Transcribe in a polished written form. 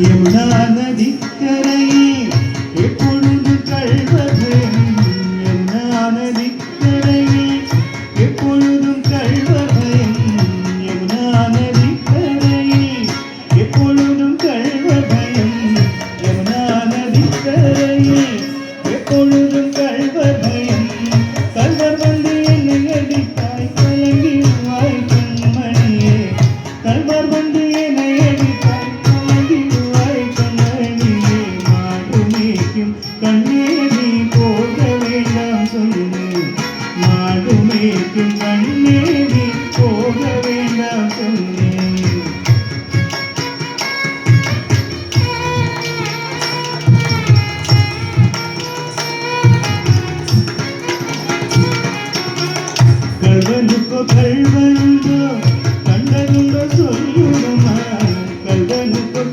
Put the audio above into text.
யமுனா நதிக்கரையில் எப்பொழுது கள்வர்கள் யமுனா நதிக்கரையில் எப்பொழுதும் கள்வர்கள் யமுனா நதிக்கரையில் எப்பொழுதும் கள்வர்கள் யமுனா நதிக்கரையில் எப்பொழுதும் கள்வர்கள் கள்வர் வந்து என்னை அடித்தாய் கலங்கிடுவாய் கண்மணியே கள்வர் வந்து என்னை அடித்தாய் கண்ணேரி போக வேண்டாம் சொல்லு மாடுமேக்கும் கண்ணேரி போக வேண்டாம் சொல்லு கள்வனுக்கோ கள்வனுண்டோ கண்டனுண்டோ சொல்லு